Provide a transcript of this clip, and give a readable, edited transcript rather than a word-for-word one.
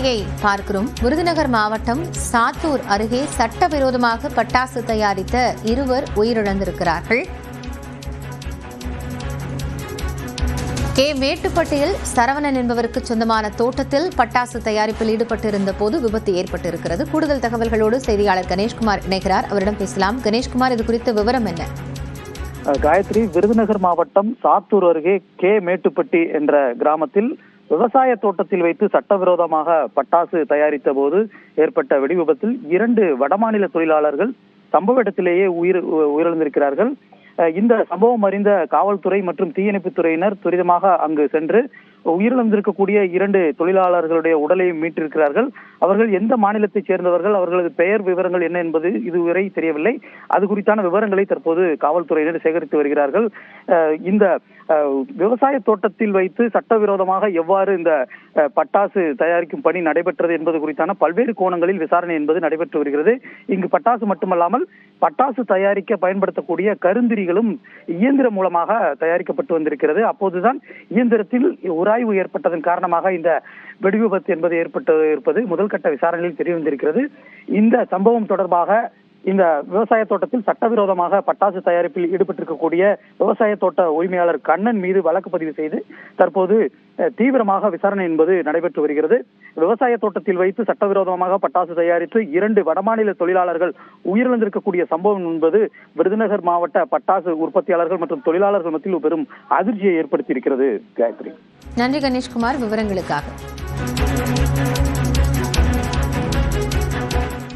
செய்தியை பார்க்கிறோம். விருதுநகர் மாவட்டம் சாத்தூர் அருகே சட்டவிரோதமாக பட்டாசு தயாரித்த இருவர் உயிரிழந்திருக்கிறார்கள். மேட்டுப்பட்டியில் சரவணன் என்பவருக்கு சொந்தமான தோட்டத்தில் பட்டாசு தயாரிப்பில் ஈடுபட்டிருந்த போது விபத்து ஏற்பட்டிருக்கிறது. கூடுதல் தகவல்களோடு செய்தியாளர் கணேஷ்குமார் இணைகிறார். அவரிடம் பேசலாம். கணேஷ்குமார், இது குறித்த விவரம் என்ன? காயத்ரி, விருதுநகர் மாவட்டம் சாத்தூர் அருகே மேட்டுப்பட்டி என்ற கிராமத்தில் விவசாய தோட்டத்தில் வைத்து சட்டவிரோதமாக பட்டாசு தயாரித்த போது ஏற்பட்ட வெடி விபத்தில் 2 வடமாநில தொழிலாளர்கள் சம்பவ இடத்திலேயே உயிரிழந்திருக்கிறார்கள். இந்த சம்பவம் அறிந்த காவல்துறை மற்றும் தீயணைப்புத் துறையினர் துரிதமாக அங்கு சென்று உயிரிழந்திருக்கக்கூடிய 2 தொழிலாளர்களுடைய உடலையும் மீட்டிருக்கிறார்கள். அவர்கள் எந்த மாநிலத்தைச் சேர்ந்தவர்கள், அவர்களது பெயர் விவரங்கள் என்ன என்பது இதுவரை தெரியவில்லை. அது குறித்தான விவரங்களை தற்போது காவல்துறையினர் சேகரித்து வருகிறார்கள். இந்த விவசாய தோட்டத்தில் வைத்து சட்டவிரோதமாக எவ்வாறு இந்த பட்டாசு தயாரிக்கும் பணி நடைபெற்றது என்பது குறித்தான பல்வேறு கோணங்களில் விசாரணை என்பது நடைபெற்று வருகிறது. இங்கு பட்டாசு மட்டுமல்லாமல் பட்டாசு தயாரிக்க பயன்படுத்தக்கூடிய கருந்திரிகளும் இயந்திரம் மூலமாக தயாரிக்கப்பட்டு வந்திருக்கிறது. அப்போதுதான் இயந்திரத்தில் உராய்வு ஏற்பட்டதன் காரணமாக இந்த வெடி விபத்து என்பது இருப்பது முதல் கட்ட விசாரணையில் தெரிய வந்திருக்கிறது. இந்த சம்பவம் தொடர்பாக இந்த விவசாய தோட்டத்தில் சட்டவிரோதமாக பட்டாசு தயாரிப்பில் ஈடுபட்டிருக்கக்கூடிய விவசாய தோட்ட உரிமையாளர் கண்ணன் மீது வழக்கு பதிவு செய்து தற்போது தீவிரமாக விசாரணை என்பது நடைபெற்று வருகிறது. விவசாய தோட்டத்தில் வைத்து சட்டவிரோதமாக பட்டாசு தயாரித்து 2 வடமாநில தொழிலாளர்கள் உயிரிழந்திருக்கக்கூடிய சம்பவம் என்பது விருதுநகர் மாவட்ட பட்டாசு உற்பத்தியாளர்கள் மற்றும் தொழிலாளர்கள் மத்தியில் பெரும் அதிர்ச்சியை ஏற்படுத்தியிருக்கிறது. காயத்ரி, நன்றி கணேஷ்குமார் விவரங்களுக்காக.